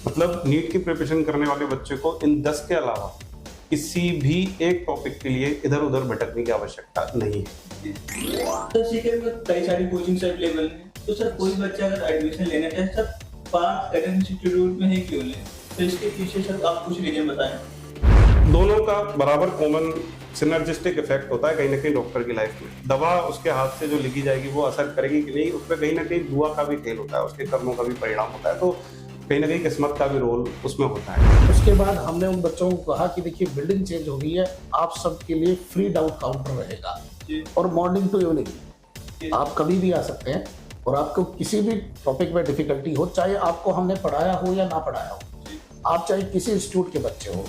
मतलब नीट की प्रिपरेशन करने वाले बच्चे को इन 10 के अलावा किसी भी एक टॉपिक के लिए इधर उधर भटकने की आवश्यकता नहीं है। सर सीके में कई सारी कोचिंग अवेलेबल हैं, तो सर कोई बच्चा अगर एडमिशन लेना चाहे सर पार्थ करियर इंस्टीट्यूट में ही क्यों ले? तो इसके पीछे सर आप कुछ रीजन बताएं। दोनों का बराबर कॉमन सिनर्जिस्टिक इफेक्ट होता है कहीं ना कहीं डॉक्टर की लाइफ में। दवा उसके हाथ से जो लिखी जाएगी वो असर करेगी कि नहीं, उसमें कहीं ना कहीं दुआ का भी खेल होता है, उसके कर्मों का भी परिणाम होता है, तो कहीं ना कहीं किस्मत का भी रोल उसमें होता है। उसके बाद हमने उन बच्चों को कहा कि देखिए बिल्डिंग चेंज हो गई है, आप सबके लिए फ्री डाउट काउंटर रहेगा और मॉर्निंग टू इवनिंग आप कभी भी आ सकते हैं और आपको किसी भी टॉपिक में डिफिकल्टी हो, चाहे आपको हमने पढ़ाया हो या ना पढ़ाया हो, आप चाहे किसी इंस्टीट्यूट के बच्चे हो,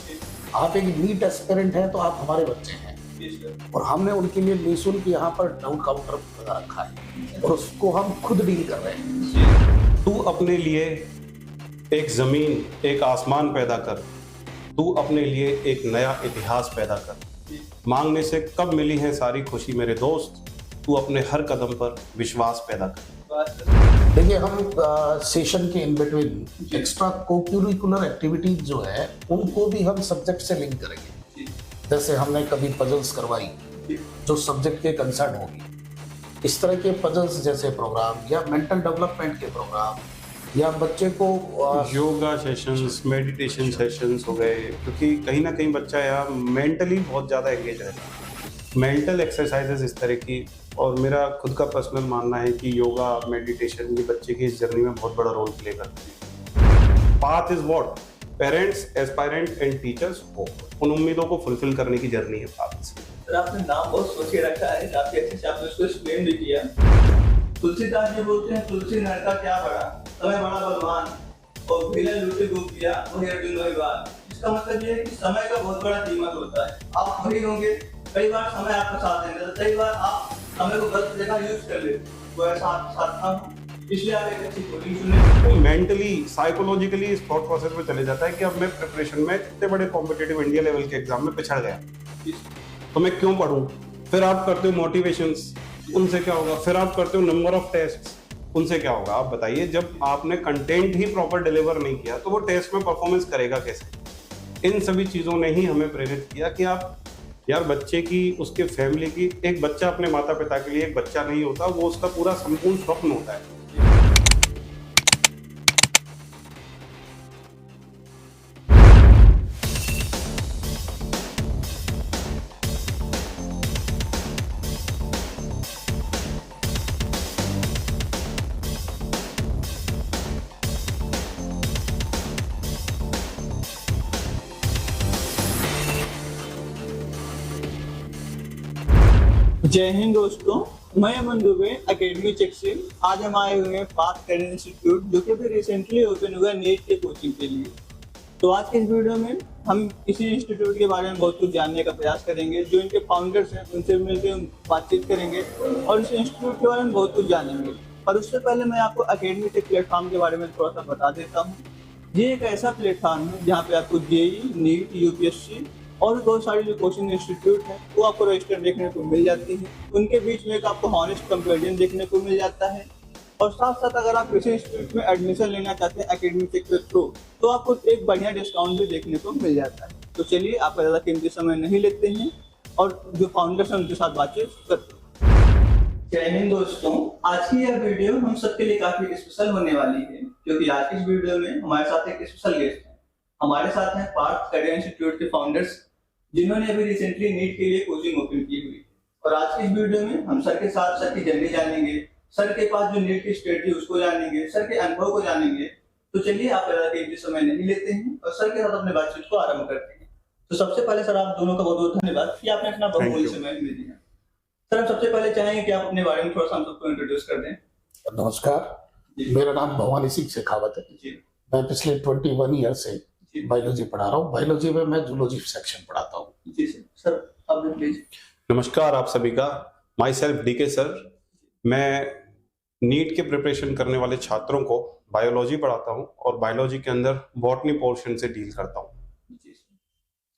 आप एक नीट एस्पिरेंट हैं तो आप हमारे बच्चे हैं और हमने उनके लिए निःशुल्क यहाँ पर डाउट काउंटर रखा है और उसको हम खुद डील कर रहे हैं। तू अपने लिए एक जमीन एक आसमान पैदा कर, तू अपने लिए एक नया इतिहास पैदा कर। मांगने से कब मिली है सारी खुशी मेरे दोस्त, तू अपने हर कदम पर विश्वास पैदा कर। देखिए हम सेशन के इन बिटवीन एक्स्ट्रा कोक्यूरिकुलर एक्टिविटीज जो है उनको भी हम सब्जेक्ट से लिंक करेंगे। जैसे हमने कभी पजल्स करवाई जो सब्जेक्ट के कंसर्न होगी, इस तरह के पजल्स जैसे प्रोग्राम या मेंटल डेवलपमेंट के प्रोग्राम या बच्चे को योगा सेशंस, मेडिटेशन सेशंस हो गए, क्योंकि कहीं ना कहीं बच्चा यार मेंटली बहुत ज़्यादा एंगेज रहता है। मेंटल एक्सरसाइजेस इस तरह की, और मेरा खुद का पर्सनल मानना है कि योगा मेडिटेशन ये बच्चे की इस जर्नी में बहुत बड़ा रोल प्ले करते हैं। Path is what parents, aspirant and teachers hope, उन उम्मीदों को फुलफिल करने की जर्नी है पाथ। सर आपने नाम बहुत सोच के रखा है, काफी अच्छे से आपने उसको एक्सप्लेन भी किया। तुलसीदास जी बोलते हैं तुलसी नरका क्या बड़ा, समय बड़ा बलवान और भीले लूटे गोप दिया वही अर्जुन वही बाल। इसका मतलब ये है कि समय का बहुत बड़ा कीमत होता है। आप वही होंगे, कई बार समय आपका साथ देता है, कई बार आप समय को गलत जगह यूज कर लेते, वो ऐसा आपके साथ था, इसलिए आप एक अच्छी कोचिंग चुने। मेंटली साइकोलॉजिकली इस थॉट प्रोसेस में चले जाता है कि अब मैं प्रिपरेशन में इतने बड़े कॉम्पिटिटिव इंडिया लेवल के एग्जाम में पिछड़ गया तो मैं क्यों पढ़ूं। फिर आप करते हो मोटिवेशंस, उनसे क्या होगा। फिर आप करते हो नंबर ऑफ टेस्ट, उनसे क्या होगा। आप बताइए, जब आपने कंटेंट ही प्रॉपर डिलीवर नहीं किया तो वो टेस्ट में परफॉर्मेंस करेगा कैसे। इन सभी चीज़ों ने ही हमें प्रेरित किया कि आप यार बच्चे की, उसके फैमिली की, एक बच्चा अपने माता पिता के लिए एक बच्चा नहीं होता, वो उसका पूरा संपूर्ण स्वप्न होता है। जय हिंद दोस्तों, मैं अमन दुबे अकेडमी चेक से। आज हम आए हुए हैं पार्थ करियर इंस्टीट्यूट जो कि अभी रिसेंटली ओपन हुआ है नीट के कोचिंग के लिए। तो आज के इस वीडियो में हम इसी इंस्टीट्यूट के बारे में बहुत कुछ जानने का प्रयास करेंगे। जो इनके फाउंडर्स हैं उनसे मिलकर बातचीत करेंगे और इस इंस्टीट्यूट के बारे में बहुत कुछ जानेंगे। और उससे पहले मैं आपको अकेडमी के प्लेटफॉर्म के बारे में थोड़ा सा बता देता हूँ। ये एक ऐसा प्लेटफॉर्म है जहाँ पे आपको जेई, नीट, यूपीएससी और बहुत सारे जो कोचिंग इंस्टीट्यूट हैं वो आपको रजिस्टर देखने को मिल जाती है। उनके बीच में एक आपको हॉनेस्ट कंपैरिजन देखने को मिल जाता है। और साथ साथ अगर आप किसी इंस्टीट्यूट में एडमिशन लेना चाहते हैं अकेडमी चेक के थ्रू तो आपको एक बढ़िया डिस्काउंट भी देखने को मिल जाता है। तो चलिए आपका ज़्यादा कीमती समय नहीं लेते हैं और जो फाउंडर्स हैं उनके साथ बातचीत करते हैं। जय हिंद दोस्तों, आज की यह वीडियो हम सबके लिए काफी स्पेशल होने वाली है क्योंकि आज की इस वीडियो में हमारे साथ एक स्पेशल गेस्ट है। हमारे साथ हैं पार्थ करियर इंस्टीट्यूट के फाउंडर्स जिन्होंने अभी रिसेंटली नीट के लिए कोचिंग ओपन की हुई। और आज की इस वीडियो में हम सर के साथ सर की जर्नी जानेंगे, सर के पास जो नीट की स्ट्रेटजी उसको जानेंगे, सर के अनुभव को जानेंगे। तो चलिए आप ज्यादा कीमती समय नहीं लेते हैं और सर के साथ अपने बातचीत को आरंभ करते हैं। तो सबसे पहले सर आप दोनों का बहुत बहुत धन्यवाद कि आपने अपना बहुमूल्य समय हमें दिया। सर हम सबसे पहले चाहेंगे कि आप अपने बारे में थोड़ा सा हम सबको इंट्रोड्यूस कर दें। नमस्कार, मेरा नाम भवानी सिंह शेखावत है। मैं पिछले 21 ईयर से बायोलॉजी पढ़ा रहा हूँ। बायोलॉजी में मैं जूलॉजी सेक्शन पढ़ाता हूँ। जी सर, अब प्लीज। नमस्कार आप सभी का, माई सेल्फ डीके सर। मैं नीट के प्रिपरेशन करने वाले छात्रों को बायोलॉजी पढ़ाता हूँ और बायोलॉजी के अंदर बॉटनी पोर्शन से डील करता हूँ।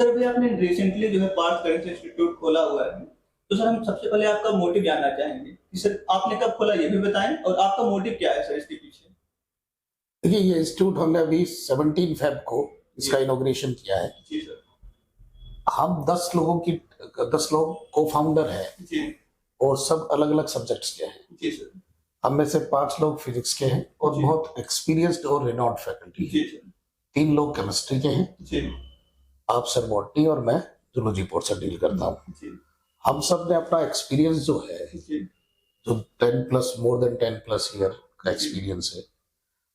सर अभी आपने रिसेंटली जो है पार्थ करियर इंस्टीट्यूट खोला हुआ है, तो सर हम सबसे पहले आपका मोटिव जानना चाहेंगे कि सर आपने कब खोला ये भी बताएं और आपका मोटिव क्या है सर इसके पीछे। देखिए ये इंस्टीट्यूट हमने अभी 17 फेब को इसका इनॉग्रेशन किया है। जी सर। हम 10 लोग को फाउंडर हैं जी और सब अलग अलग सब्जेक्ट्स के हैं। जी सर। हम में से 5 लोग फिजिक्स के हैं और जी। बहुत एक्सपीरियंस्ड और रिनॉन्ड फैकल्टी जी है। सर। 3 लोग केमिस्ट्री के हैं, जी आप सर बॉटनी और मैं जूलॉजी पोर्ट से डील करता हूँ। जी हम सब ने अपना एक्सपीरियंस जो है, जी जो 10+ मोर देन 10+ ईयर का एक्सपीरियंस है,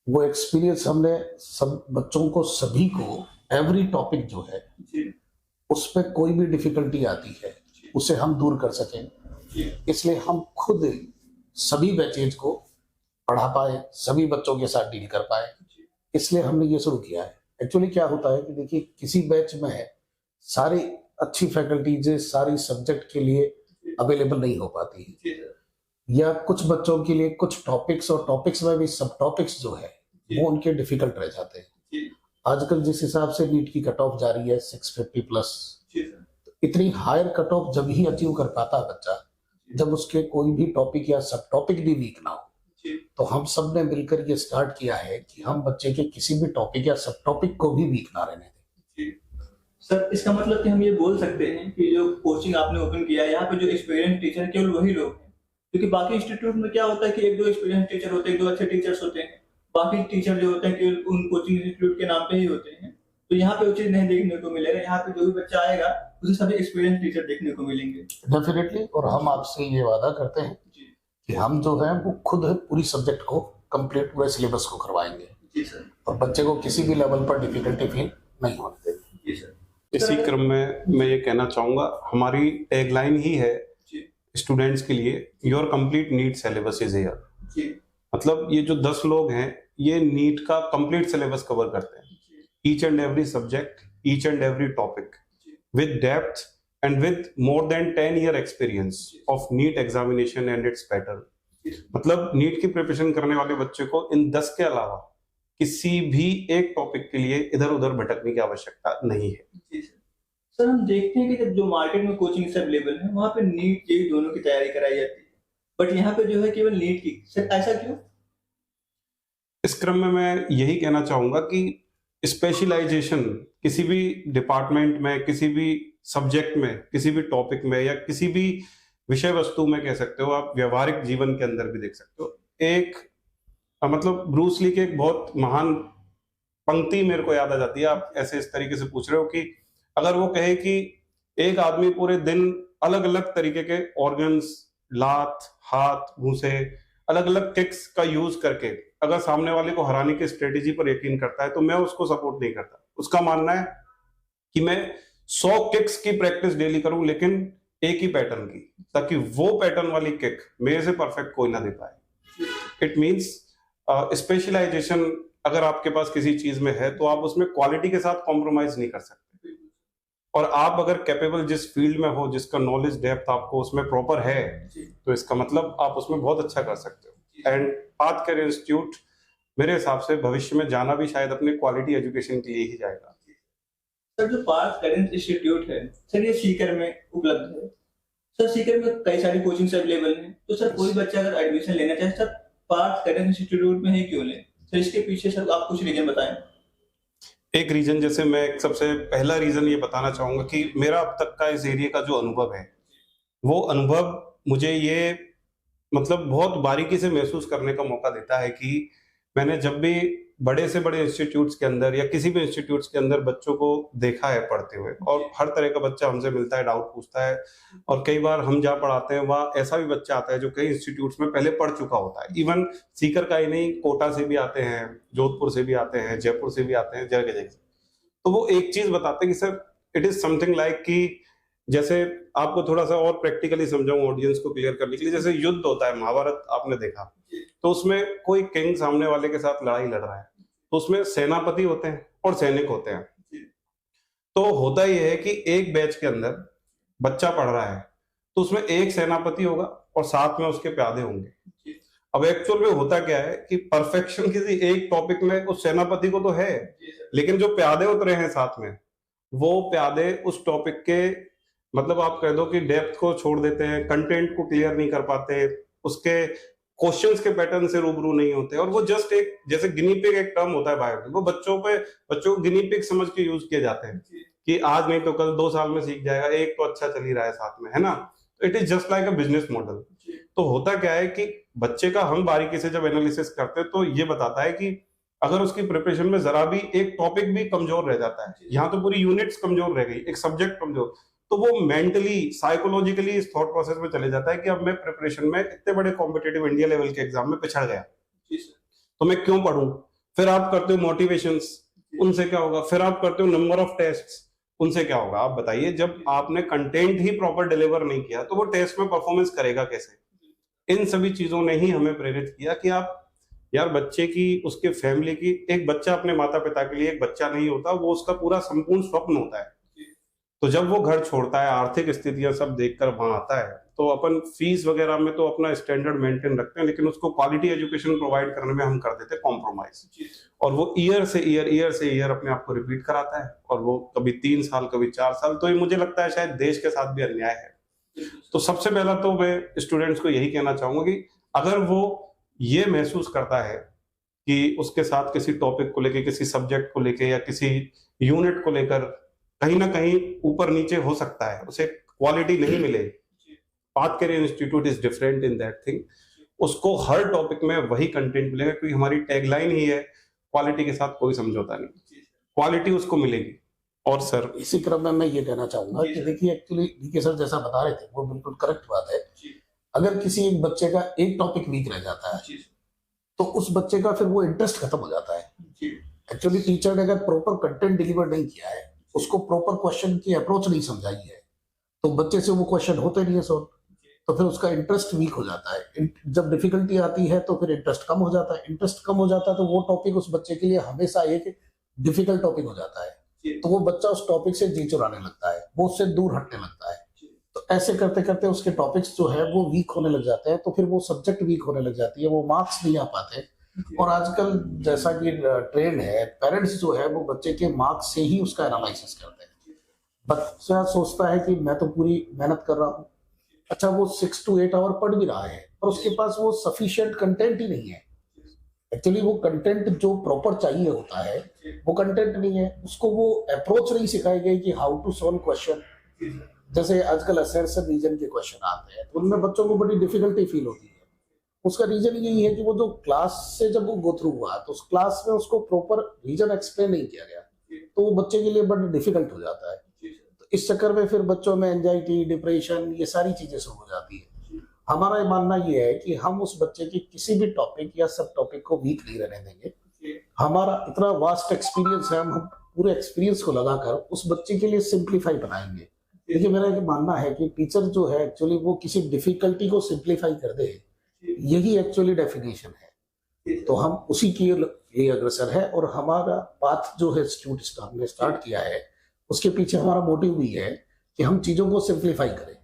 वो एक्सपीरियंस हमने सब बच्चों को सभी को एवरी टॉपिक जो है जी उस पर कोई भी डिफिकल्टी आती है उसे हम दूर कर सकें, जी इसलिए हम खुद सभी बैचेज को पढ़ा पाए, सभी बच्चों के साथ डील कर पाए, इसलिए हमने ये शुरू किया है। एक्चुअली क्या होता है कि देखिए किसी बैच में है सारी अच्छी फैकल्टीज सारी सब्जेक्ट के लिए अवेलेबल नहीं हो पाती है, जी सर। या कुछ बच्चों के लिए कुछ टॉपिक्स और टॉपिक्स में भी सब टॉपिक्स जो है वो उनके डिफिकल्ट रह जाते हैं। जी आजकल जिस हिसाब से नीट की कट ऑफ जा रही है 650+, जी सर। इतनी हायर कट ऑफ जब ही अचीव कर पाता है बच्चा जब उसके कोई भी टॉपिक या सब टॉपिक भी वीक ना हो। जी तो हम सब ने मिलकर ये स्टार्ट किया है कि हम बच्चे के किसी भी टॉपिक या सब टॉपिक को भी वीक ना रहने दें। जी सर, इसका मतलब कि हम ये बोल सकते हैं कि जो कोचिंग आपने ओपन किया है यहाँ पे जो एक्सपीरियंस टीचर केवल वही लोग हैं, क्योंकि बाकी इंस्टीट्यूट में क्या होता है कि एक दो एक्सपीरियंस टीचर होते हैं, एक दो अच्छे टीचर्स होते हैं, बाकी टीचर जो होते हैं केवल उन कोचिंग इंस्टीट्यूट के नाम पे ही होते हैं। तो यहाँ पे वो चीज नहीं देखने को मिलेगा, यहाँ पे जो भी बच्चा आएगा उसे सभी एक्सपीरियंस टीचर देखने को मिलेंगे। डेफिनेटली, और हम आपसे ये वादा करते हैं जी कि हम जो है वो खुद पूरी सब्जेक्ट को कंप्लीट पूरे सिलेबस को करवाएंगे जी सर। और बच्चे को किसी भी लेवल पर डिफिकल्टी फील नहीं होने देंगे। जी सर। इसी क्रम में मैं ये कहना चाहूंगा, हमारी टैगलाइन ही है जी स्टूडेंट्स के लिए, your complete NEET syllabus is here. जी मतलब ये जो 10 लोग हैं ये नीट का कंप्लीट सिलेबस कवर करते हैं, each and every subject, each and every topic with depth and with more than 10 year experience of NEET examination and its pattern। मतलब नीट की प्रिपरेशन करने वाले बच्चे को इन 10 के अलावा किसी भी एक टॉपिक के लिए इधर उधर भटकने की आवश्यकता नहीं है। जी सर। सर, हम देखते हैं कि जब जो मार्केट में कोचिंग अवेलेबल है वहाँ पे नीट जेईई दोनों की तैयारी कराई जाती है, बट यहाँ पे जो है केवल नीट की। सर ऐसा क्यों? इस क्रम में मैं यही कहना चाहूंगा कि स्पेशलाइजेशन किसी भी डिपार्टमेंट में, किसी भी सब्जेक्ट में, किसी भी टॉपिक में या किसी भी विषय वस्तु में कह सकते हो, आप व्यवहारिक जीवन के अंदर भी देख सकते हो। एक मतलब ब्रूस ली के एक बहुत महान पंक्ति मेरे को याद आ जाती है, आप ऐसे इस तरीके से पूछ रहे हो कि अगर वो कहे कि एक आदमी पूरे दिन अलग अलग तरीके के ऑर्गन्स, लात, हाथ, घूंसे, अलग अलग किक्स का यूज करके अगर सामने वाले को हराने की स्ट्रेटेजी पर यकीन करता है तो मैं उसको सपोर्ट नहीं करता। उसका मानना है कि मैं 100 किक्स की प्रैक्टिस डेली करूं लेकिन एक ही पैटर्न की, ताकि वो पैटर्न वाली किक मेरे से परफेक्ट कोई ना दे पाए। इट मींस स्पेशलाइजेशन अगर आपके पास किसी चीज में है तो आप उसमें क्वालिटी के साथ कॉम्प्रोमाइज नहीं कर सकते, और आप अगर कैपेबल जिस फील्ड में हो, जिसका नॉलेज डेप्थ आपको उसमें प्रॉपर है, तो इसका मतलब आप उसमें बहुत अच्छा कर सकते हो। एंड पाथ करियर इंस्टीट्यूट मेरे हिसाब से भविष्य में जाना भी शायद अपने क्वालिटी एजुकेशन के लिए ही जाएगा। सर, जो पाथ करियर इंस्टीट्यूट है सर, ये सीकर में उपलब्ध है। सर, सीकर में कई सारी कोचिंग्स अवेलेबल हैं, तो सर कोई बच्चा अगर एडमिशन लेना चाहे सर पाथ करियर इंस्टीट्यूट में ही क्यों ले? सर इसके पीछे सर आप कुछ रीजन बताएं। एक रीजन, जैसे मैं सबसे पहला रीजन ये बताना चाहूंगा कि मेरा अब तक का इस एरिया का जो अनुभव है, वो अनुभव मुझे ये मतलब बहुत बारीकी से महसूस करने का मौका देता है कि मैंने जब भी बड़े से बड़े इंस्टीट्यूट्स के अंदर या किसी भी इंस्टीट्यूट्स के अंदर बच्चों को देखा है पढ़ते हुए, और हर तरह का बच्चा हमसे मिलता है, डाउट पूछता है, और कई बार हम जहाँ पढ़ाते हैं वहाँ ऐसा भी बच्चा आता है जो कई इंस्टीट्यूट्स में पहले पढ़ चुका होता है। इवन सीकर का ही नहीं, कोटा से भी आते हैं, जोधपुर से भी आते हैं, जयपुर से भी आते हैं, जगह जगह से। तो वो एक चीज बताते हैं कि sir it is something like कि जैसे आपको थोड़ा सा और प्रैक्टिकली समझाऊं ऑडियंस को क्लियर करने के लिए, जैसे युद्ध होता है, महाभारत आपने देखा, तो उसमें कोई किंग सामने वाले के साथ लड़ाई लड़ रहा है, तो उसमें सेनापति होते हैं और सैनिक होते हैं। तो होता यह है कि एक बैच के अंदर बच्चा पढ़ रहा है तो उसमें एक सेनापति होगा और साथ में उसके प्यादे होंगे। अब एक्चुअल में होता क्या है कि परफेक्शन किसी एक टॉपिक में उस सेनापति को तो है, लेकिन जो प्यादे उतरे हैं साथ में, वो प्यादे उस टॉपिक के मतलब आप कह दो कि डेप्थ को छोड़ देते हैं, कंटेंट को क्लियर नहीं कर पाते, उसके क्वेश्चंस के पैटर्न से रूबरू नहीं होते, और वो जस्ट एक जैसे गिनी पिग एक टर्म होता है बायो, वो बच्चों को गिनी पिग समझ के यूज किए जाते हैं कि आज नहीं तो कल 2 साल में सीख जाएगा, एक तो अच्छा चल ही रहा है साथ में, है ना। तो it is just like a business model. तो होता क्या है कि बच्चे का हम बारीकी से जब एनालिसिस करते हैं तो ये बताता है कि अगर उसकी प्रिपरेशन में जरा भी एक टॉपिक भी कमजोर रह जाता है, यहाँ तो पूरी यूनिट्स कमजोर रह गई, एक सब्जेक्ट कमजोर, तो वो मेंटली साइकोलॉजिकली इस थॉट प्रोसेस में चले जाता है कि अब मैं प्रिपरेशन में इतने बड़े कॉम्पिटेटिव इंडिया लेवल के एग्जाम में पिछड़ गया, तो मैं क्यों पढ़ूं। फिर आप करते हो मोटिवेशंस, उनसे क्या होगा। फिर आप करते हो नंबर ऑफ टेस्ट्स, उनसे क्या होगा। आप बताइए, जब आपने कंटेंट ही प्रॉपर डिलीवर नहीं किया तो वो टेस्ट में परफॉर्मेंस करेगा कैसे। इन सभी चीजों ने ही हमें प्रेरित किया कि आप यार बच्चे की, उसके फैमिली की, एक बच्चा अपने माता पिता के लिए एक बच्चा नहीं होता, वो उसका पूरा संपूर्ण स्वप्न होता है। तो जब वो घर छोड़ता है, आर्थिक स्थितियां सब देखकर वहां आता है, तो अपन फीस वगैरह में तो अपना स्टैंडर्ड मेंटेन रखते हैं, लेकिन उसको क्वालिटी एजुकेशन प्रोवाइड करने में हम कर देते हैं कॉम्प्रोमाइज, और वो ईयर से ईयर अपने आप को रिपीट कराता है, और वो कभी 3 साल कभी 4 साल। तो ये मुझे लगता है शायद देश के साथ भी अन्याय है। तो सबसे पहला तो मैं स्टूडेंट्स को यही कहना चाहूंगा कि अगर वो ये महसूस करता है कि उसके साथ किसी टॉपिक को लेके, किसी सब्जेक्ट को लेके या किसी यूनिट को लेकर कहीं ना कहीं ऊपर नीचे हो सकता है, उसे क्वालिटी नहीं मिले, path career institute is different in that thing. उसको हर टॉपिक में वही कंटेंट मिलेगा, क्योंकि हमारी टैगलाइन ही है क्वालिटी के साथ कोई समझौता नहीं, क्वालिटी उसको मिलेगी। और सर इसी क्रम में मैं ये कहना चाहूंगा कि देखिए, एक्चुअली डीके सर जैसा बता रहे थे वो बिल्कुल करेक्ट बात है। अगर किसी एक बच्चे का एक टॉपिक वीक रह जाता है तो उस बच्चे का फिर वो इंटरेस्ट खत्म हो जाता है। एक्चुअली टीचर ने अगर प्रॉपर कंटेंट डिलीवर नहीं किया है, उसको प्रॉपर क्वेश्चन की अप्रोच नहीं समझाई है, तो बच्चे से वो क्वेश्चन होते नहीं है सॉल्व, तो फिर उसका इंटरेस्ट वीक हो जाता है। जब डिफिकल्टी आती है तो फिर इंटरेस्ट कम हो जाता है, इंटरेस्ट कम हो जाता है तो वो टॉपिक उस बच्चे के लिए हमेशा एक डिफिकल्ट टॉपिक हो जाता है, तो वो बच्चा उस टॉपिक से जी चुराने लगता है, वो उससे दूर हटने लगता है। तो ऐसे करते करते उसके टॉपिक्स जो है वो वीक होने लग जाते हैं, तो फिर वो सब्जेक्ट वीक होने लग जाती है, वो मार्क्स नहीं आ पाते। और आजकल जैसा कि ट्रेंड है, पेरेंट्स जो है वो बच्चे के मार्क्स से ही उसका एनालिसिस करते हैं। बच्चा सोचता है कि मैं तो पूरी मेहनत कर रहा हूँ, अच्छा वो 6 to 8 आवर पढ़ भी रहा है, और उसके पास वो सफिशिएंट कंटेंट ही नहीं है। एक्चुअली वो कंटेंट जो प्रॉपर चाहिए होता है वो कंटेंट नहीं है, उसको वो अप्रोच नहीं सिखाई गई कि हाउ टू सॉल्व क्वेश्चन। जैसे आजकल असर्शन रीजन के क्वेश्चन आते हैं तो उनमें बच्चों को बड़ी डिफिकल्टी फील होती है। उसका रीजन यही है कि वो जो क्लास से जब वो गो थ्रू हुआ तो उस क्लास में उसको प्रॉपर रीजन एक्सप्लेन नहीं किया गया, तो वो बच्चे के लिए बड़ा डिफिकल्ट हो जाता है। तो इस चक्कर में फिर बच्चों में एंजाइटी, डिप्रेशन, ये सारी चीजें शुरू हो जाती है। हमारा ये मानना ये है कि हम उस बच्चे की किसी भी टॉपिक या सब टॉपिक को वीक नहीं रहने देंगे। हमारा इतना वास्ट एक्सपीरियंस है, हम पूरे एक्सपीरियंस को लगाकर उस बच्चे के लिए सिंप्लीफाई बनाएंगे। देखिए, मेरा ये मानना है कि टीचर जो है एक्चुअली वो किसी डिफिकल्टी को सिंप्लीफाई कर दे, यही एक्चुअली डेफिनेशन है। तो हम उसी की ये अग्रसर है, और हमारा पाथ जो है इंस्टीट्यूट ने स्टार्ट किया है, उसके पीछे हमारा मोटिव भी है कि हम चीजों को सिंप्लीफाई करें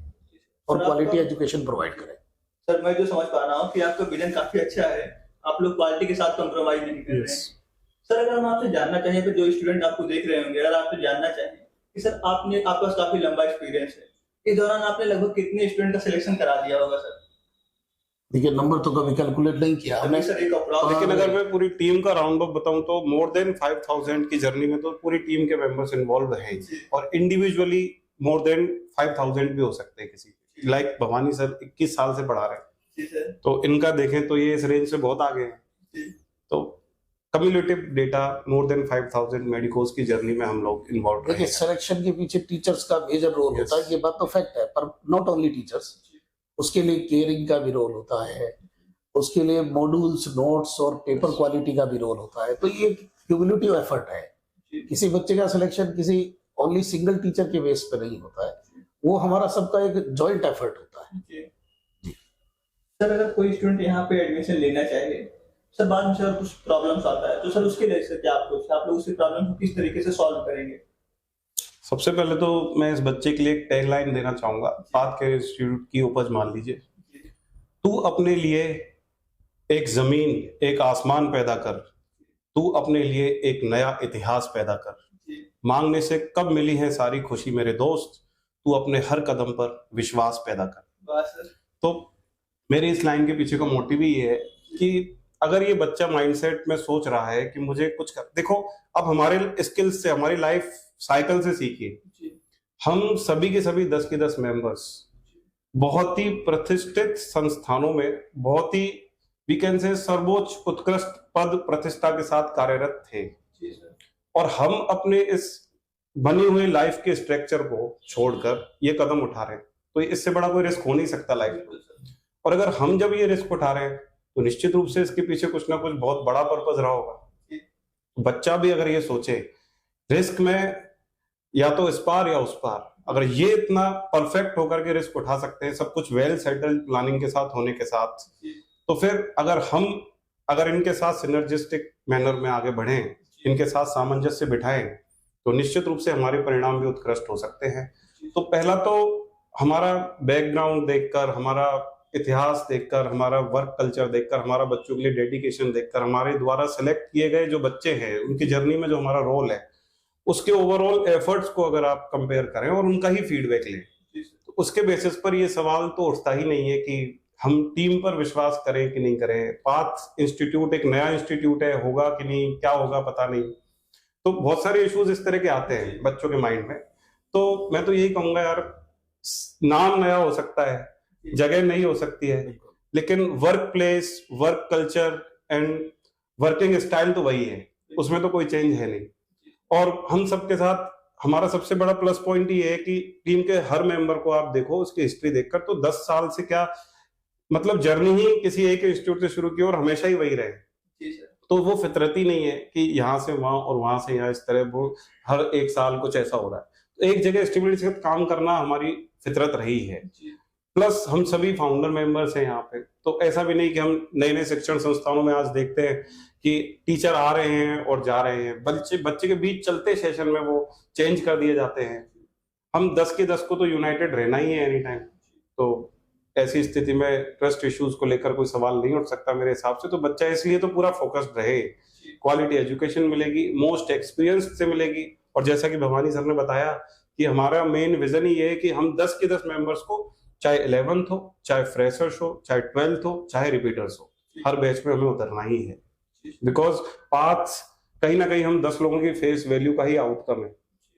और क्वालिटी एजुकेशन प्रोवाइड करें। सर, मैं जो समझ पा रहा हूँ कि आपका विजन काफी अच्छा है, आप लोग क्वालिटी के साथ कॉम्प्रोमाइज नहीं कर रहे हैं। सर, अगर हम आपसे जानना चाहें तो जो स्टूडेंट आपको देख रहे होंगे, अगर आपसे जानना चाहें कि सर आपके पास काफी लंबा एक्सपीरियंस है, इस दौरान आपने लगभग कितने स्टूडेंट का सिलेक्शन करा दिया होगा सर? देखिए, नंबर तो कभी कैलकुलेट नहीं किया हमने सर, एक अप्रॉक्स। लेकिन अगर मैं पूरी टीम का राउंड ऑफ बताऊं तो मोर देन 5000 की जर्नी में तो पूरी टीम के मेंबर्स इन्वॉल्व हैं, और इंडिविजुअली मोर देन 5000 भी हो सकते हैं किसी। लाइक भवानी सर 21 साल से पढ़ा रहे हैं, तो इनका देखें तो ये इस रेंज से बहुत आगे हैं। तो cumulative data more than 5000 medicos की जर्नी में हम लोग इन्वॉल्व रहे हैं। देखिए, सिलेक्शन के पीछे टीचर्स का मेजर रोल होता है, ये बात तो फैक्ट है, पर नॉट ओनली टीचर्स, उसके लिए केयरिंग का भी रोल होता है, उसके लिए मॉड्यूल्स, नोट्स और पेपर क्वालिटी का भी रोल होता है। तो ये क्यूमुलेटिव एफर्ट है। किसी बच्चे का सिलेक्शन किसी ओनली सिंगल टीचर के बेस पे नहीं होता है, वो हमारा सबका एक जॉइंट एफर्ट होता है। सर, अगर कोई स्टूडेंट यहाँ पे एडमिशन लेना चाहे, सर बाद में सर कुछ प्रॉब्लम्स आता है, तो सर उसके लिए क्या आप लोग उस प्रॉब्लम को किस तरीके से सॉल्व करेंगे? सबसे पहले तो मैं इस बच्चे के लिए एक टैगलाइन देना चाहूंगा, पाथ करियर इंस्टीट्यूट की उपज मान लीजिए, तू अपने लिए एक जमीन, एक आसमान पैदा कर, तू अपने लिए एक नया इतिहास पैदा कर, मांगने से कब मिली है सारी खुशी मेरे दोस्त, तू अपने हर कदम पर विश्वास पैदा कर। बस। तो मेरी इस लाइन के पीछे का मोटिव ही ये है कि अगर ये बच्चा माइंडसेट में सोच रहा है कि मुझे कुछ कर, देखो अब हमारे स्किल्स से, हमारी लाइफ साइकिल से सीखिए, हम सभी के सभी 10 के 10 मेंबर्स बहुत ही प्रतिष्ठित संस्थानों में बहुत ही वी कैन से सर्वोच्च उत्कृष्ट पद प्रतिष्ठा के साथ कार्यरत थे, और हम अपने इस बनी हुई लाइफ के स्ट्रक्चर को छोड़कर ये कदम उठा रहे हैं, तो इससे बड़ा कोई रिस्क हो नहीं सकता लाइफ में। और अगर हम जब ये रिस्क उठा रहे हैं तो निश्चित रूप से इसके पीछे कुछ ना कुछ बहुत बड़ा पर्पस रहा होगा। बच्चा भी अगर ये सोचे रिस्क में या तो इस पार या उस पार, अगर ये इतना परफेक्ट होकर के रिस्क उठा सकते हैं सब कुछ वेल सेटल्ड प्लानिंग के साथ होने के साथ, तो फिर अगर इनके साथ सिनर्जिस्टिक मैनर में आगे बढ़ें, इनके साथ सामंजस्य बिठाएं, तो निश्चित रूप से हमारे परिणाम भी उत्कृष्ट हो सकते हैं। तो पहला तो हमारा बैकग्राउंड देखकर, हमारा इतिहास देखकर, हमारा वर्क कल्चर देखकर, हमारा बच्चों के लिए डेडिकेशन देखकर, हमारे द्वारा सेलेक्ट किए गए जो बच्चे हैं उनकी जर्नी में जो हमारा रोल है उसके ओवरऑल एफर्ट्स को अगर आप कंपेयर करें और उनका ही फीडबैक लें, तो उसके बेसिस पर ये सवाल तो उठता ही नहीं है कि हम टीम पर विश्वास करें कि नहीं करें। पाथ इंस्टीट्यूट एक नया इंस्टीट्यूट है, होगा कि नहीं, क्या होगा पता नहीं, तो बहुत सारे इश्यूज इस तरह के आते हैं बच्चों के माइंड में। तो मैं तो यही कहूंगा यार, नाम नया हो सकता है, जगह नहीं हो सकती है, लेकिन work place, work culture and working style तो वही है, उसमें तो कोई चेंज है नहीं। और हम सबके साथ हमारा सबसे बड़ा प्लस पॉइंट ये है कि टीम के हर मेंबर को आप देखो उसकी हिस्ट्री देखकर, तो 10 साल से क्या मतलब जर्नी ही किसी एक इंस्टीट्यूट से शुरू की और हमेशा ही वही रहे। तो वो फितरती नहीं है कि यहाँ से वहां और वहां से यहाँ, इस तरह वो हर एक साल कुछ ऐसा हो रहा है। तो एक जगह स्टेबिलिटी के साथ काम करना हमारी फितरत रही है। प्लस हम सभी फाउंडर मेंबर्स हैं यहाँ पे, तो ऐसा भी नहीं कि हम नए नए शिक्षण संस्थानों में आज देखते हैं कि टीचर आ रहे हैं और जा रहे हैं, बच्चे के बीच चलते सेशन में वो चेंज कर दिए जाते हैं। हम 10 के 10 को तो यूनाइटेड रहना ही है एनी टाइम। तो ऐसी स्थिति में ट्रस्ट इश्यूज को लेकर कोई सवाल नहीं उठ सकता मेरे हिसाब से। तो बच्चा इसलिए तो पूरा फोकस्ड रहे, क्वालिटी एजुकेशन मिलेगी, मोस्ट एक्सपीरियंस से मिलेगी। और जैसा कि भवानी सर ने बताया कि हमारा मेन विजन ही ये है कि हम 10 के 10 मेंबर्स को, चाहे 11th हो, चाहे फ्रेशर्स हो, चाहे 12th हो, चाहे रिपीटर्स हो, हर बैच में हमें उतरना ही है। बिकॉज पाथ्स कहीं ना कहीं हम 10 लोगों की फेस वैल्यू का ही आउटकम है।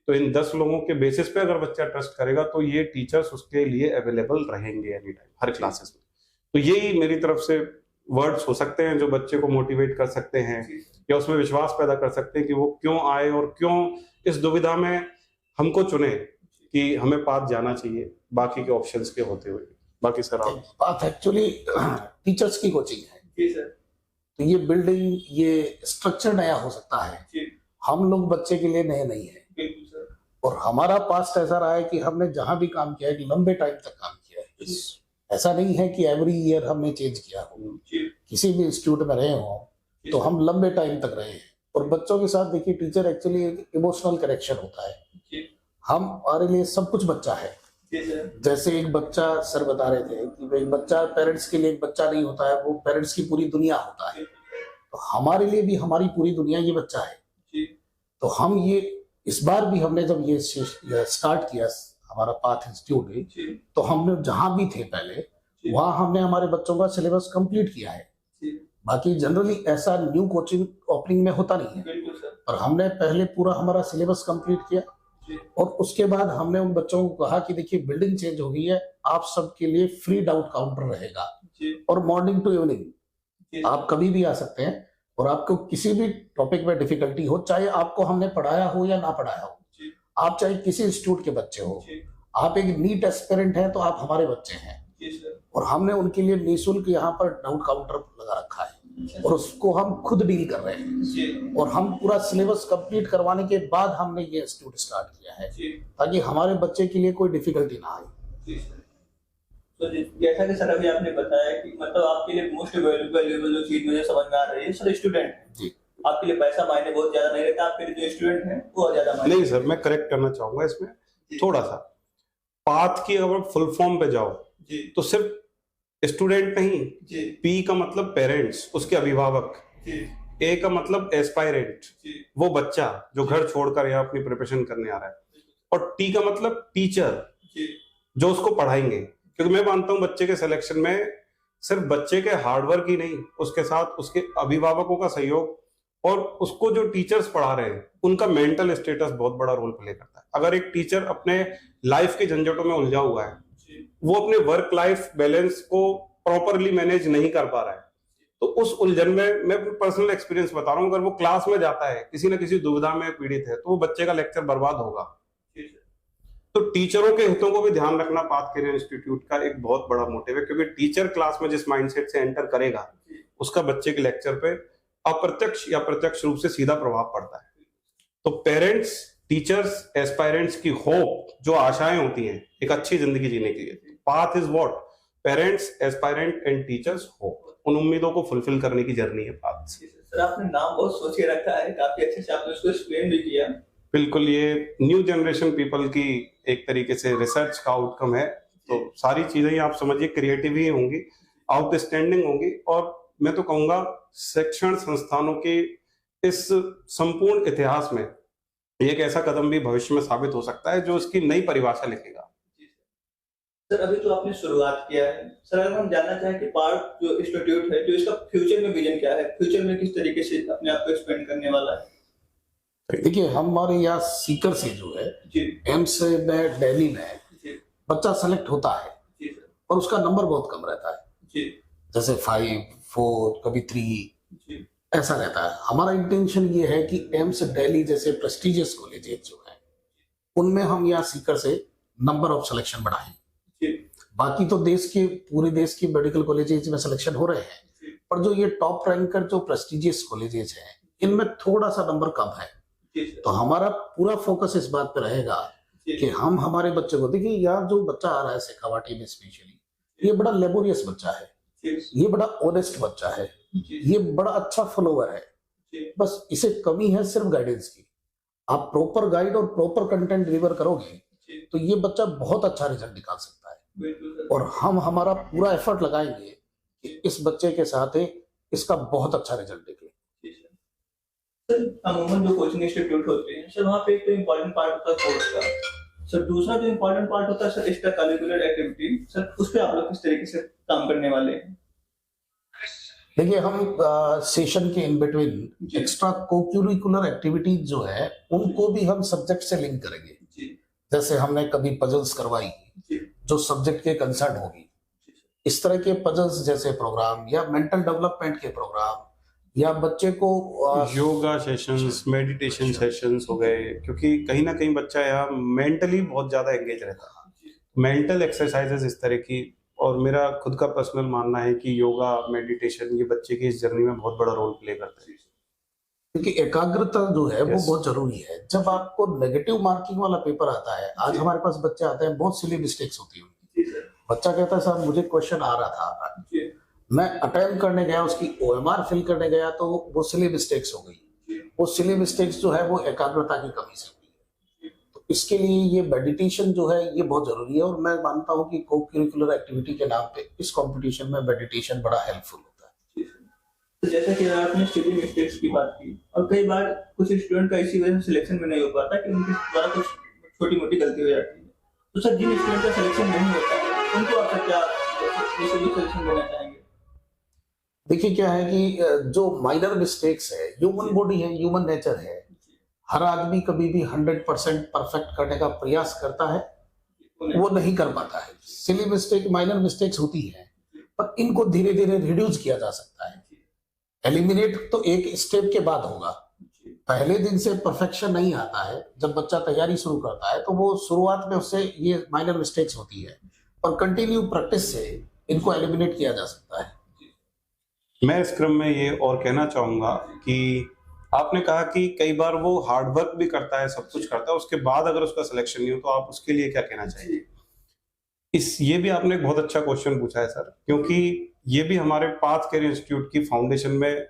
तो इन 10 लोगों के बेसिस पे अगर बच्चा ट्रस्ट करेगा तो ये टीचर्स उसके लिए अवेलेबल रहेंगे एनी टाइम, हर क्लासेस में। तो यही मेरी तरफ से वर्ड्स हो सकते हैं जो बच्चे को मोटिवेट कर सकते हैं या उसमें विश्वास पैदा कर सकते हैं कि वो क्यों आए और क्यों इस दुविधा में हमको चुने कि हमें पाथ जाना चाहिए बाकी के ऑप्शंस के होते हुए। बाकी सर आप बात एक्चुअली टीचर्स की कोचिंग है जी सर। तो ये बिल्डिंग, ये स्ट्रक्चर नया हो सकता है, हम लोग बच्चे के लिए नए नहीं है। और हमारा पास्ट ऐसा रहा है कि हमने जहां भी काम किया है कि लंबे टाइम तक काम किया है। ऐसा नहीं है कि एवरी ईयर हमने चेंज किया हो, किसी भी इंस्टीट्यूट में रहे हो तो हम लंबे टाइम तक रहे हैं। और बच्चों के साथ देखिए टीचर एक्चुअली एक इमोशनल कनेक्शन होता है। हमारे लिए सब कुछ बच्चा है। जैसे एक बच्चा, सर बता रहे थे कि एक बच्चा पेरेंट्स के लिए एक बच्चा नहीं होता है, वो पेरेंट्स की पूरी दुनिया होता है। तो हमारे लिए भी हमारी पूरी दुनिया ये बच्चा है। तो हम ये इस बार भी हमने जब ये स्टार्ट किया हमारा पाथ इंस्टीट्यूट, तो हमने जहां भी थे पहले वहां हमने हमारे बच्चों का सिलेबस कंप्लीट किया है। बाकी जनरली ऐसा न्यू कोचिंग ओपनिंग में होता नहीं है, पर हमने पहले पूरा हमारा सिलेबस कंप्लीट किया और उसके बाद हमने उन बच्चों को कहा कि देखिए बिल्डिंग चेंज हो गई है, आप सबके लिए फ्री डाउट काउंटर रहेगा और मॉर्निंग टू इवनिंग आप कभी भी आ सकते हैं। और आपको किसी भी टॉपिक में डिफिकल्टी हो, चाहे आपको हमने पढ़ाया हो या ना पढ़ाया हो, आप चाहे किसी इंस्टीट्यूट के बच्चे हो, आप एक नीट एस्पिरेंट हैं तो आप हमारे बच्चे हैं। और हमने उनके लिए निःशुल्क यहाँ पर डाउट काउंटर लगा रखा है और उसको हम खुद डील कर रहे हैं। और हम पूरा सिलेबस कंप्लीट करवाने के बाद हमने ये इंस्टीट्यूट स्टार्ट किया है ताकि हमारे बच्चे के लिए कोई डिफिकल्टी ना आए। तो जैसा कि सर अभी आपने बताया कि मतलब आपके लिए मोस्ट वैल्यूएबल जो चीज मुझे समझ में आ रही है सर, स्टूडेंट जी, आपके लिए पैसा मायने बहुत ज्यादा नहीं रहता, आपके लिए जो स्टूडेंट है वो ज्यादा मायने नहीं। सर मैं करेक्ट करना चाहूंगा इसमें थोड़ा सा। पाथ की अगर फुल फॉर्म पे जाओ तो सिर्फ स्टूडेंट नहीं, पी का मतलब पेरेंट्स, उसके अभिभावक, ए का मतलब एस्पायरेंट, वो बच्चा जो घर छोड़कर यहाँ अपनी प्रिपरेशन करने आ रहा है, और टी का मतलब टीचर जो उसको पढ़ाएंगे। क्योंकि मैं मानता हूं बच्चे के सिलेक्शन में सिर्फ बच्चे के हार्डवर्क ही नहीं, उसके साथ उसके अभिभावकों का सहयोग और उसको जो टीचर्स पढ़ा रहे हैं उनका मेंटल स्टेटस बहुत बड़ा रोल प्ले करता है। अगर एक टीचर अपने लाइफ के झंझटों में उलझा हुआ है, वो अपने वर्क लाइफ बैलेंस को प्रॉपरली मैनेज नहीं कर पा रहा है, तो उस उलझन में, मैं पर्सनल एक्सपीरियंस बता रहा हूँ, अगर वो क्लास में जाता है किसी न किसी दुविधा में पीड़ित है, तो वो बच्चे का लेक्चर बर्बाद होगा। तो टीचरों के हितों को भी ध्यान रखना पाथ कैरियर इंस्टीट्यूट का एक बहुत बड़ा मोटिव है, क्योंकि टीचर क्लास में जिस माइंडसेट से एंटर करेगा उसका बच्चे के लेक्चर पे अप्रत्यक्ष या प्रत्यक्ष रूप से सीधा प्रभाव पड़ता है। तो पेरेंट्स, टीचर्स, एस्पायरेंट्स की होप, जो आशाएं होती हैं एक अच्छी जिंदगी जीने के लिए, path is what parents, aspirant and teachers hope, उन उम्मीदों को फुलफिल करने की जर्नी है पाथ। सर आपने नाम बहुत सोच के रखा है, काफी अच्छे से आपने उसको एक्सप्लेन भी किया। बिल्कुल, ये न्यू जनरेशन पीपल की एक तरीके से रिसर्च का आउटकम है। तो सारी चीजें आप समझिए क्रिएटिव ही होंगी, आउटस्टैंडिंग होंगी, और मैं तो कहूंगा शिक्षण संस्थानों के इस संपूर्ण इतिहास में एक ऐसा कदम भी भविष्य में साबित हो सकता है जो इसकी नई परिभाषा लिखेगा। सर अभी तो आपने शुरुआत किया है, सर अगर हम जानना चाहें कि पार्थ जो इंस्टीट्यूट है, जो इसका फ्यूचर में विजन क्या है, फ्यूचर में किस तरीके से अपने आप को एक्सपेंड करने वाला है? देखिए, हमारे यहाँ सीकर से जो है एम्स में दिल्ली में बच्चा सेलेक्ट होता है और उसका नंबर बहुत कम रहता है, जैसे 5, 4, कभी 3 ऐसा रहता है। हमारा इंटेंशन ये है कि एम्स दिल्ली जैसे प्रेस्टिजियस कॉलेजेस जो है उनमें हम यहाँ सीकर से नंबर ऑफ सिलेक्शन बढ़ाएं। बाकी तो पूरे देश के मेडिकल कॉलेजेस में सिलेक्शन हो रहे हैं, पर जो ये टॉप रैंकर जो प्रेस्टिजियस कॉलेजेस हैं इनमें थोड़ा सा नंबर कम है। तो हमारा पूरा फोकस इस बात पे रहेगा कि हम हमारे बच्चे को, देखिए यहाँ जो बच्चा आ रहा है शेखावाटी में स्पेशली, ये बड़ा लेबोरियस बच्चा है, ये बड़ा ऑनेस्ट बच्चा है, ये बड़ा अच्छा फॉलोवर है, बस इसे कमी है सिर्फ गाइडेंस की। आप प्रॉपर गाइड और प्रॉपर कंटेंट डिलीवर करोगे तो ये बच्चा बहुत अच्छा रिजल्ट निकाल सकता है, और हम हमारा पूरा एफर्ट लगाएंगे कि इस बच्चे के साथ इसका बहुत अच्छा रिजल्ट निकले। सर अमूमन जो कोचिंग इंस्टीट्यूट होते हैं सर, वहाँ पे एक तो इम्पोर्टेंट पार्ट होता है कोर्स का, सर दूसरा जो इम्पोर्टेंट पार्ट होता है sir extra curricular activity, sir उस पर आप लोग किस तरीके से काम करने वाले हैं? देखिए, हम सेशन के इन बिटवीन एक्स्ट्रा कोक्यूरिकुलर एक्टिविटीज जो है उनको भी हम सब्जेक्ट से लिंक करेंगे। जैसे हमने कभी पजल्स करवाई जो सब्जेक्ट के कंसर्न होगी, इस तरह के पजल्स जैसे प्रोग्राम या मेंटल डेवलपमेंट के प्रोग्राम या बच्चे को योगा सेशंस, मेडिटेशन सेशंस हो गए, क्योंकि कहीं ना कहीं बच्चा यहाँ मेंटली बहुत ज्यादा एंगेज रहता है। मेंटल एक्सरसाइजेस इस तरह की, और मेरा खुद का पर्सनल मानना है कि योगा, मेडिटेशन ये बच्चे की इस जर्नी में बहुत बड़ा रोल प्ले करते हैं, क्योंकि एकाग्रता जो है वो बहुत जरूरी है। जब आपको नेगेटिव मार्किंग वाला पेपर आता है, आज हमारे पास बच्चे आते हैं, बहुत सिली मिस्टेक्स होती है। बच्चा कहता है सर मुझे क्वेश्चन आ रहा था, मैं अटेम्प्ट करने गया, उसकी ओएमआर फिल करने गया तो वो सिली मिस्टेक्स हो गई। वो सिली मिस्टेक्स जो है वो एकाग्रता की कमी से हुई है। तो इसके लिए ये मेडिटेशन जो है ये बहुत जरूरी है, और मैं मानता हूँ कि को करिकुलर एक्टिविटी के नाम पे इस कंपटीशन में मेडिटेशन बड़ा हेल्पफुल होता है। तो जैसा कि आपने सिली मिस्टेक्स की बात की, और कई बार कुछ स्टूडेंट का इसी वजह से सिलेक्शन में नहीं हो पाता कि उनके द्वारा कुछ छोटी मोटी गलती हो जाती है। तो सर जिन स्टूडेंट का सिलेक्शन नहीं होता है उनको आप क्या सजेशन देना चाहेंगे? देखिए, क्या है कि जो माइनर मिस्टेक्स है, ह्यूमन बॉडी है, ह्यूमन नेचर है, हर आदमी कभी भी 100% परफेक्ट करने का प्रयास करता है, वो नहीं कर पाता है। सिली मिस्टेक, माइनर मिस्टेक्स होती है, पर इनको धीरे धीरे रिड्यूस किया जा सकता है। एलिमिनेट तो एक स्टेप के बाद होगा, पहले दिन से परफेक्शन नहीं आता है। जब बच्चा तैयारी शुरू करता है तो वो शुरुआत में उससे ये माइनर मिस्टेक्स होती है, और कंटिन्यू प्रैक्टिस से इनको एलिमिनेट किया जा सकता है। मैं इस क्रम में ये और कहना चाहूंगा कि आपने कहा कि कई बार वो हार्डवर्क भी करता है, सब कुछ करता है, उसके बाद अगर उसका सिलेक्शन नहीं हो तो आप उसके लिए क्या कहना चाहिए? ये भी आपने एक बहुत अच्छा क्वेश्चन पूछा है सर, क्योंकि ये भी हमारे पाथ कैरियर इंस्टीट्यूट की फाउंडेशन में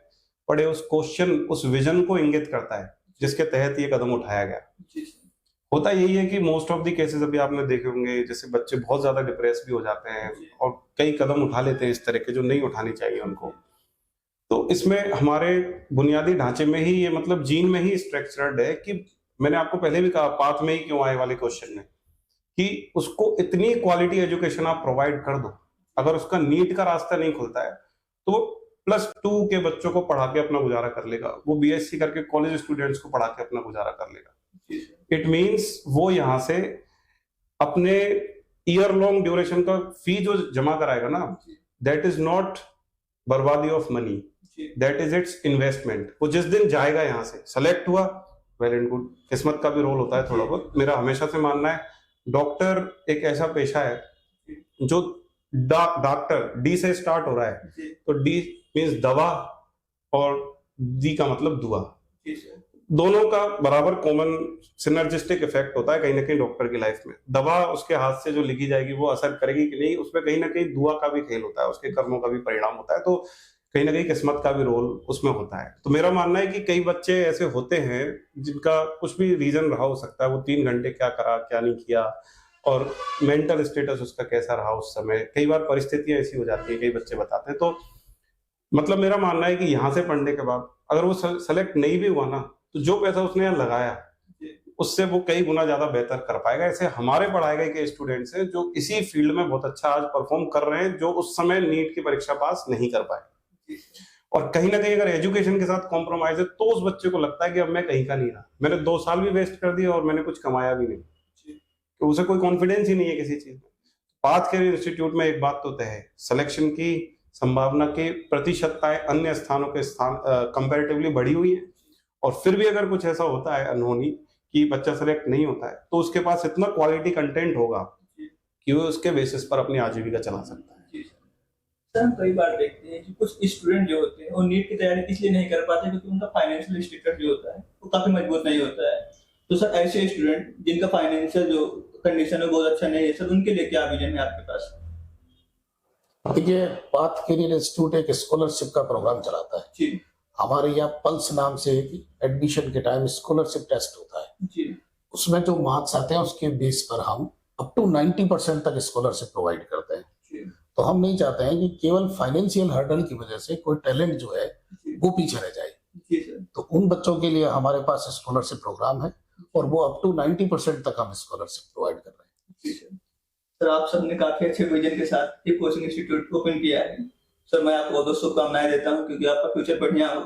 पड़े उस क्वेश्चन, उस विजन को इंगित करता है जिसके तहत ये कदम उठाया गया। होता यही है कि मोस्ट ऑफ द केसेस अभी आपने देखे होंगे, जैसे बच्चे बहुत ज्यादा डिप्रेस भी हो जाते हैं और कई कदम उठा लेते हैं इस तरह के जो नहीं उठानी चाहिए उनको। तो इसमें हमारे बुनियादी ढांचे में ही ये, मतलब जीन में ही स्ट्रक्चर्ड है कि मैंने आपको पहले भी कहा पाथ में ही क्यों आए वाले क्वेश्चन में, कि उसको इतनी क्वालिटी एजुकेशन आप प्रोवाइड कर दो अगर उसका नीट का रास्ता नहीं खुलता है तो +2 के बच्चों को पढ़ा के अपना गुजारा कर लेगा, वो बीएससी करके कॉलेज स्टूडेंट्स को पढ़ा के अपना गुजारा कर लेगा। इट मींस वो यहाँ से अपने ईयर लॉन्ग ड्यूरेशन का फी जो जमा कराएगा ना, दैट इज नॉट बर्बादी of money, that is it's investment. वो जिस दिन जाएगा यहाँ से, सेलेक्ट हुआ, वेल एंड गुड, किस्मत का भी रोल होता है थोड़ा बहुत। मेरा हमेशा से मानना है डॉक्टर एक ऐसा पेशा है जो डॉक्टर डी से स्टार्ट हो रहा है, तो डी मीन्स दवा और दी का मतलब दुआ, दोनों का बराबर कॉमन सिनर्जिस्टिक इफेक्ट होता है कहीं ना कहीं डॉक्टर की लाइफ में। दवा उसके हाथ से जो लिखी जाएगी वो असर करेगी कि नहीं, उसमें कहीं ना कहीं दुआ का भी खेल होता है, उसके कर्मों का भी परिणाम होता है, तो कहीं ना कहीं किस्मत का भी रोल उसमें होता है। तो मेरा मानना है कि कई बच्चे ऐसे होते हैं जिनका कुछ भी रीजन रहा हो सकता है, वो 3 घंटे क्या करा क्या नहीं किया, और मेंटल स्टेटस उसका कैसा रहा उस समय, कई बार परिस्थितियां ऐसी हो जाती है, कई बच्चे बताते हैं। तो मतलब मेरा मानना है कि यहाँ से पढ़ने के बाद अगर वो सेलेक्ट नहीं भी हुआ ना, तो जो पैसा उसने यहाँ लगाया उससे वो कई गुना ज्यादा बेहतर कर पाएगा। ऐसे हमारे पढ़ाए गए के स्टूडेंट्स हैं जो इसी फील्ड में बहुत अच्छा आज परफॉर्म कर रहे हैं, जो उस समय नीट की परीक्षा पास नहीं कर पाए। और कहीं ना कहीं अगर एजुकेशन के साथ कॉम्प्रोमाइज है तो उस बच्चे को लगता है कि अब मैं कहीं का नहीं रहा, मैंने 2 साल भी वेस्ट कर दिए और मैंने कुछ कमाया भी नहीं, तो उसे कोई कॉन्फिडेंस ही नहीं है किसी चीज में। पाथ कैरियर इंस्टीट्यूट में एक बात तो तय है, सिलेक्शन की संभावना की प्रतिशतताएं अन्य स्थानों के स्थान कंपैरेटिवली बढ़ी हुई है, और फिर भी अगर कुछ ऐसा होता है अनहोनी कि बच्चा सेलेक्ट नहीं होता है, तो उसके पास इतना क्वालिटी कंटेंट होगा कि वो उसके बेसिस पर अपनी आजीविका चला सकता है। सर हम कई बार देखते हैं कि कुछ स्टूडेंट जो होते हैं वो नीट की तैयारी इसलिए नहीं कर पाते क्योंकि उनका फाइनेंशियल स्टेटस जो होता है वो काफी मजबूत नहीं होता है। तो सर ऐसे स्टूडेंट जिनका फाइनेंशियल जो कंडीशन है बहुत अच्छा नहीं है, सर उनके लिए क्या विजन है आपके पास? देखिए, पाथ कैरियर इंस्टीट्यूट एक स्कॉलरशिप का प्रोग्राम चलाता है जी। हमारे यहाँ पल्स नाम से एडमिशन के टाइम स्कॉलरशिप टेस्ट होता है जी। उसमें जो मार्क्स आते हैं उसके बेस पर हम अप टू 90% तक स्कॉलरशिप प्रोवाइड करते हैं। तो हम नहीं चाहते हैं कि केवल फाइनेंशियल हर्डल की वजह से कोई टैलेंट जो है वो पीछे रह जाए। तो उन बच्चों के लिए हमारे पास स्कॉलरशिप प्रोग्राम है और वो अप टू 90% तक हम स्कॉलरशिप प्रोवाइड कर रहे हैं। सर आप सबने काफी अच्छे विजन के साथ एक कोचिंग इंस्टीट्यूट ओपन किया है। सर मैं आपको बहुत शुभकामनाएं देता हूं क्योंकि आपका फ्यूचर बढ़िया हो।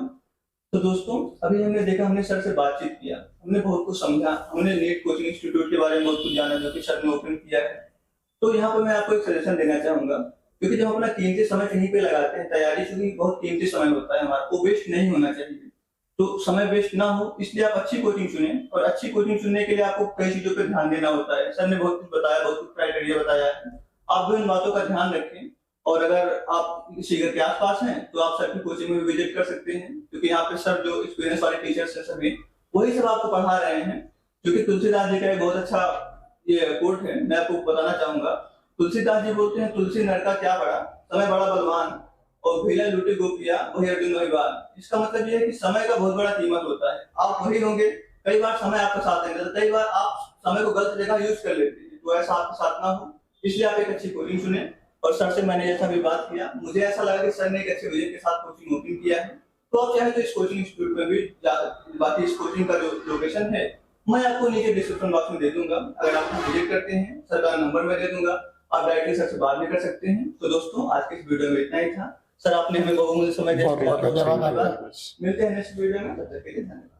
तो दोस्तों अभी हमने देखा, हमने सर से बातचीत किया, हमने बहुत कुछ समझा, हमने नीट कोचिंग इंस्टीट्यूट के बारे में बहुत कुछ जाना जो कि सर ने ओपन किया है। तो यहाँ पर मैं आपको एक सजेशन देना चाहूंगा, क्योंकि जब अपना कीमती समय कहीं पे लगाते हैं, तैयारी से बहुत कीमती समय होता है हमारा, वो वेस्ट नहीं होना चाहिए। तो समय वेस्ट ना हो इसलिए आप अच्छी कोचिंग चुने, और अच्छी कोचिंग चुनने के लिए आपको कई चीजों पर ध्यान देना होता है। सर ने बहुत कुछ बताया, बहुत कुछ क्राइटेरिया बताया है, आप भी उन बातों का ध्यान रखें। और अगर आप शिगर के आसपास हैं तो आप सर की कोचिंग में विजिट कर सकते हैं, क्योंकि यहाँ पे सर जो एक्सपीरियंस वाले टीचर्स हैं सभी वही सब आपको पढ़ा रहे हैं। क्योंकि तुलसीदास जी का एक बहुत अच्छा ये कोट है, मैं आपको बताना चाहूंगा। तुलसीदास जी बोलते हैं, तुलसी नर का क्या बड़ा, समय बड़ा बलवान, और भेला लूटी गोपिया वही अर्जुन वही बाल। इसका मतलब ये है कि समय का बहुत बड़ा कीमत होता है। आप वही होंगे, कई बार समय आपका साथ नहीं देता, कई बार आप समय को गलत जगह यूज कर लेते हैं, तो ऐसा आपके साथ ना हो इसलिए आप एक अच्छी कोचिंग चुने। और सर से मैंने जैसा भी बात किया, मुझे ऐसा लगा कि सर ने एक अच्छे विजन के साथ कोचिंग ओपन किया है। तो आप चाहे तो इस कोचिंग इंस्टीट्यूट में भी जा सकते हैं। बाकी इस कोचिंग का जो लोकेशन है मैं आपको नीचे डिस्क्रिप्शन बॉक्स में दे दूंगा, अगर आप विजिट करते हैं सर का नंबर मैं दे दूंगा, आप डायरेक्टली सर से बात भी कर सकते हैं। तो दोस्तों आज के इस वीडियो में इतना ही था। सर आपने हमें बहुमूल्य समय दिया, मिलते हैं नेक्स्ट वीडियो में, तब तक के लिए धन्यवाद।